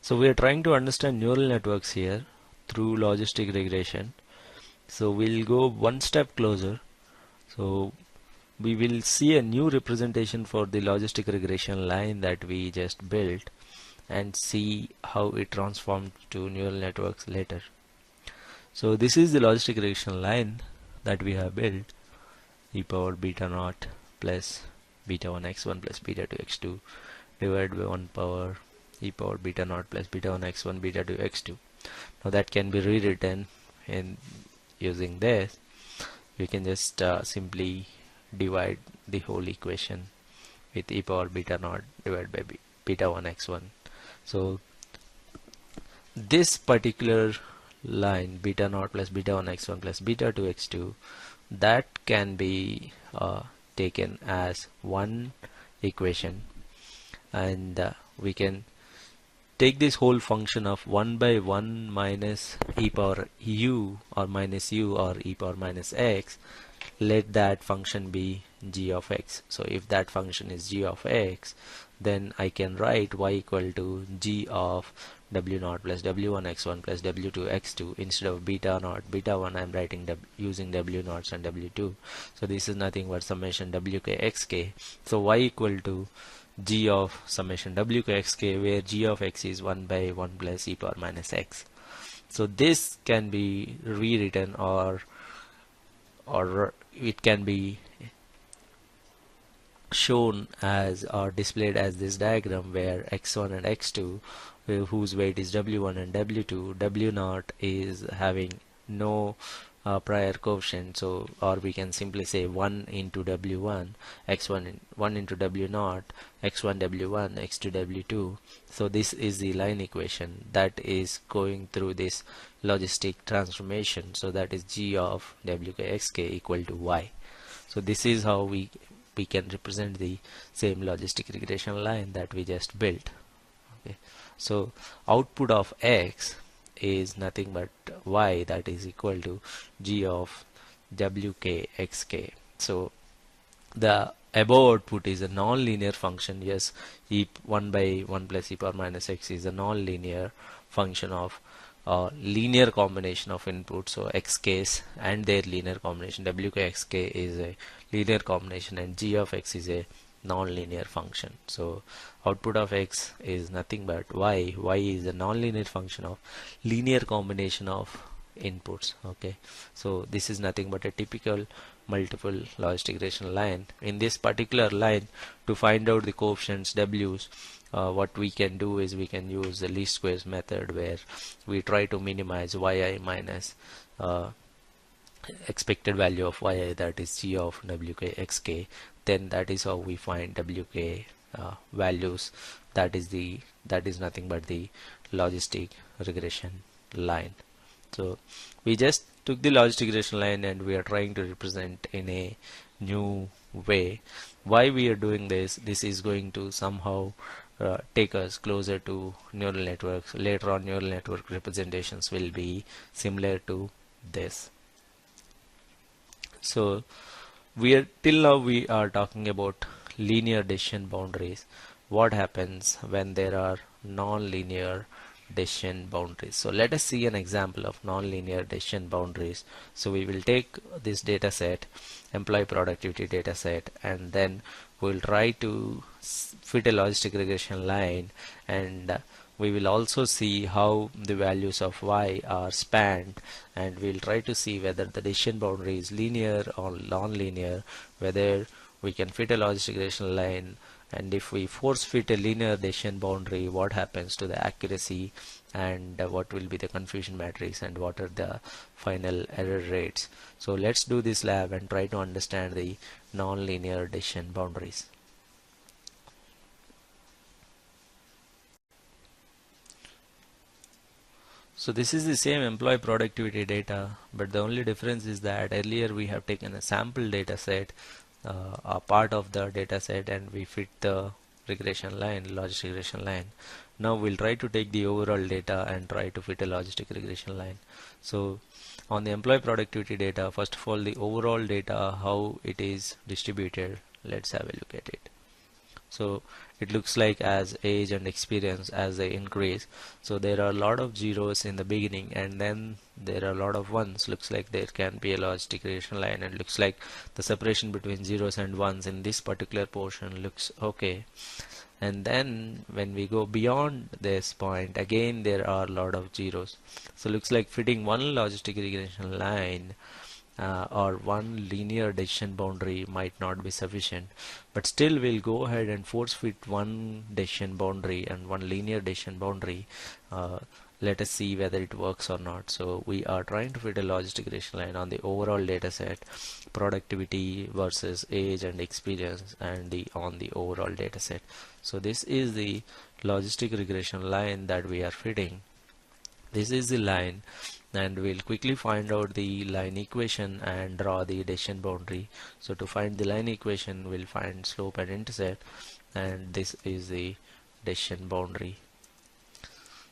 So we are trying to understand neural networks here through logistic regression. So we'll go one step closer. So we will see a new representation for the logistic regression line that we just built and see how it transforms to neural networks later. So this is the logistic regression line that we have built, e power beta naught plus beta 1 x1 plus beta 2 x2 divided by 1 power e power beta naught plus beta 1 x1 beta 2 x2. Now that can be rewritten in using this. We can just simply divide the whole equation with e power beta naught divided by beta 1 x1. So this particular line beta naught plus beta 1 x1 plus beta 2 x2, that can be taken as one equation, and we can take this whole function of 1 by 1 minus e power u or minus u or e power minus x. Let that function be g of x. So if that function is g of x, then I can write y equal to g of w naught plus w1 x1 plus w2 x2. Instead of beta naught beta 1, I'm writing using w naughts and w2. So this is nothing but summation wk xk. So y equal to g of summation wk xk, where g of x is 1 by 1 plus e power minus x. So this can be rewritten or it can be shown as or displayed as this diagram, where x1 and x2, whose weight is w1 and w2, w0 is having no prior coefficient, so or we can simply say 1 into w1, x1 1 into w0, x1 w1, x2 w2. So this is the line equation that is going through this logistic transformation. So that is g of wk xk equal to y. So this is how we can represent the same logistic regression line that we just built. Okay, so output of x is nothing but y, that is equal to g of wk xk. So the above output is a non-linear function. Yes, 1 by 1 plus e power minus x is a non-linear function of linear combination of inputs, so xk's and their linear combination. wk xk is a linear combination and g of x is a non-linear function. So output of x is nothing but y. Y is a non-linear function of linear combination of inputs. Okay, so this is nothing but a typical multiple logistic regression line. In this particular line, to find out the coefficients w's, what we can do is we can use the least squares method, where we try to minimize yi minus expected value of yi, that is g of wk xk. Then that is how we find wk values. That is nothing but the logistic regression line. So we just took the logistic regression line and we are trying to represent in a new way. Why we are doing this? This is going to somehow take us closer to neural networks. Later on, neural network representations will be similar to this. So till now we are talking about linear decision boundaries. What happens when there are non-linear decision boundaries? So let us see an example of non-linear decision boundaries. So we will take this data set, employee productivity data set, and then we'll try to fit a logistic regression line, and we will also see how the values of y are spanned, and we'll try to see whether the decision boundary is linear or non-linear, whether we can fit a logistic regression line, and if we force fit a linear decision boundary, what happens to the accuracy, and what will be the confusion matrix, and what are the final error rates. So let's do this lab and try to understand the non-linear decision boundaries. So this is the same employee productivity data, but the only difference is that earlier we have taken a sample data set, a part of the data set, and we fit the regression line, logistic regression line. Now we'll try to take the overall data and try to fit a logistic regression line. So on the employee productivity data, first of all, the overall data, how it is distributed, let's have a look at it. So it looks like as age and experience as they increase, so there are a lot of zeros in the beginning and then there are a lot of ones. Looks like there can be a logistic regression line, and looks like the separation between zeros and ones in this particular portion looks okay. And then when we go beyond this point, again there are a lot of zeros. So looks like fitting one logistic regression line or one linear decision boundary might not be sufficient, but still we'll go ahead and force fit one decision boundary and one linear decision boundary. Let us see whether it works or not. So we are trying to fit a logistic regression line on the overall data set, productivity versus age and experience, and on the overall data set. So this is the logistic regression line that we are fitting. This is the line, and we'll quickly find out the line equation and draw the decision boundary. So to find the line equation, we'll find slope and intercept, and this is the decision boundary.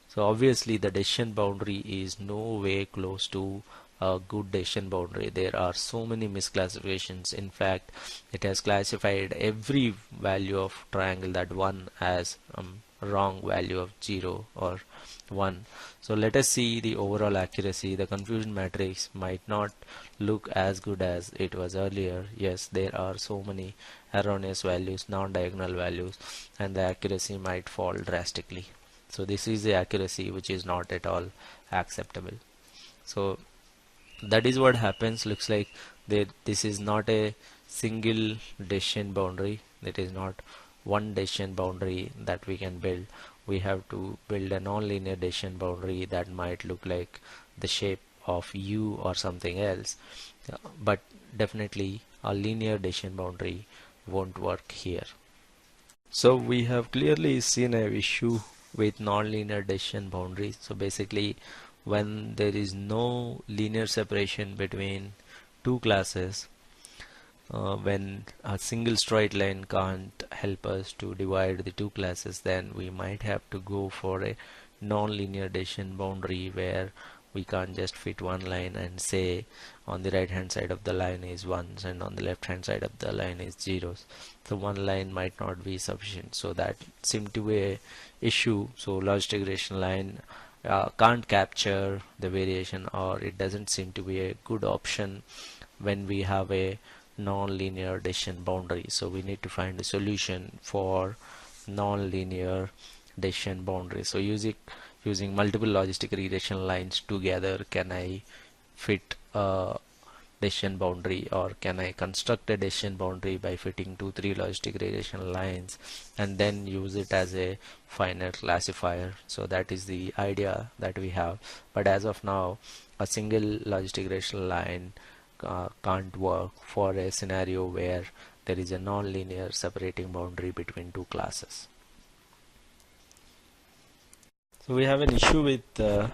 So obviously the decision boundary is no way close to a good decision boundary. There are so many misclassifications. In fact, it has classified every value of triangle that 1 as wrong value of 0 or 1. So let us see the overall accuracy. The confusion matrix might not look as good as it was earlier. Yes, there are so many erroneous values, non-diagonal values, and the accuracy might fall drastically. So this is the accuracy which is not at all acceptable. So that is what happens. Looks like this is not a single decision boundary. It is not one decision boundary that we can build. We have to build a non-linear decision boundary that might look like the shape of U or something else, but definitely a linear decision boundary won't work here. So we have clearly seen an issue with non-linear decision boundaries. So basically, when there is no linear separation between two classes, when a single straight line can't help us to divide the two classes, then we might have to go for a non-linear decision boundary where we can't just fit one line and say on the right hand side of the line is ones and on the left hand side of the line is zeros. So one line might not be sufficient. So that seems to be a issue. So logistic regression line can't capture the variation, or it doesn't seem to be a good option when we have a non-linear decision boundary. So we need to find a solution for non-linear decision boundary. So using multiple logistic regression lines together, can I fit a decision boundary, or can I construct a decision boundary by fitting 2-3 logistic regression lines and then use it as a final classifier? So that is the idea that we have, but as of now a single logistic regression line can't work for a scenario where there is a non-linear separating boundary between two classes. So we have an issue with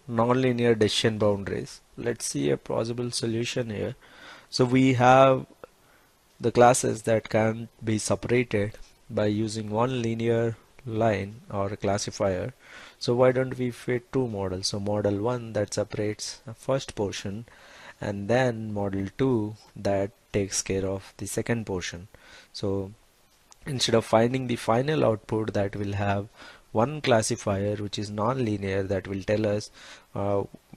non-linear decision boundaries. Let's see a possible solution here. So we have the classes that can be separated by using one linear line or a classifier. So why don't we fit two models? So model 1 that separates the first portion, and then model 2 that takes care of the second portion. So instead of finding the final output that will have one classifier which is non-linear that will tell us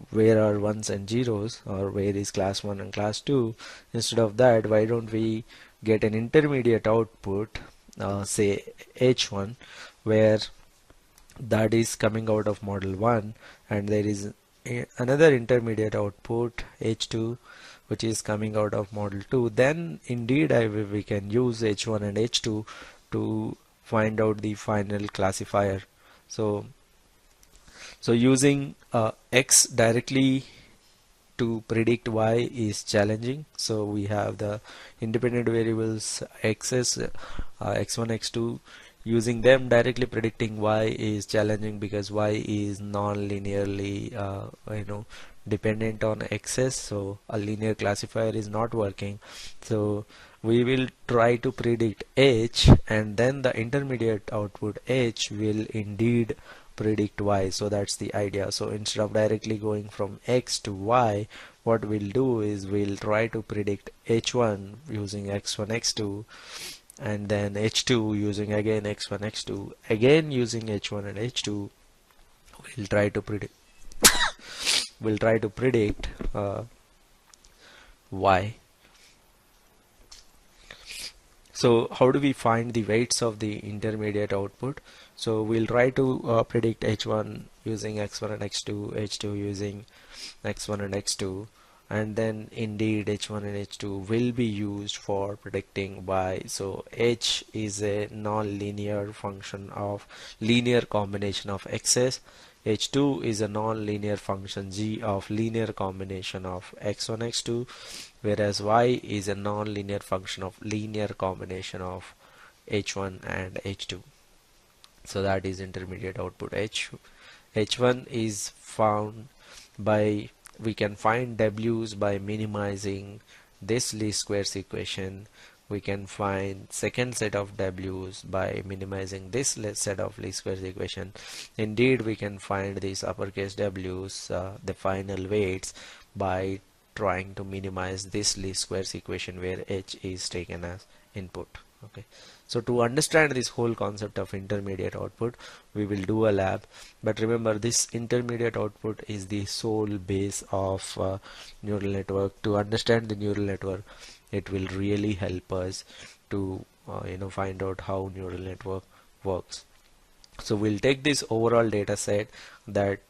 where are ones and zeros, or where is class 1 and class 2, instead of that, why don't we get an intermediate output, say H1, where that is coming out of model 1, and there is another intermediate output H2 which is coming out of model 2. Then indeed we can use H1 and H2 to find out the final classifier. So using X directly to predict Y is challenging. So we have the independent variables X's, X1, X2. Using them directly predicting Y is challenging because Y is non-linearly dependent on X's, so a linear classifier is not working. So we will try to predict H, and then the intermediate output H will indeed predict Y. So that's the idea. So instead of directly going from X to Y, what we'll do is we'll try to predict H1 using X1, X2, and then H2 using again x1 x2, again using H1 and H2. We'll try to predict we'll try to predict Y. So how do we find the weights of the intermediate output? So we'll try to predict H1 using x1 and x2, H2 using x1 and x2, and then indeed H1 and H2 will be used for predicting Y. So H is a non-linear function of linear combination of x's. H2 is a non-linear function G of linear combination of x1 x2, whereas Y is a non-linear function of linear combination of H1 and H2. So that is intermediate output. H1 is found by, we can find W's by minimizing this least squares equation. We can find second set of W's by minimizing this set of least squares equation. Indeed, we can find these uppercase W's, the final weights, by trying to minimize this least squares equation where H is taken as input. Okay, so to understand this whole concept of intermediate output, we will do a lab, but remember this intermediate output is the sole base of neural network. To understand the neural network, it will really help us to find out how neural network works. So we'll take this overall data set that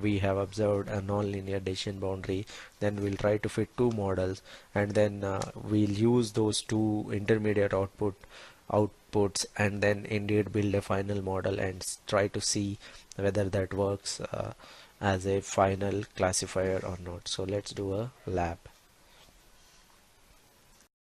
we have observed a non-linear decision boundary, then we'll try to fit two models, and then we'll use those two intermediate outputs and then indeed build a final model and try to see whether that works as a final classifier or not. So let's do a lab.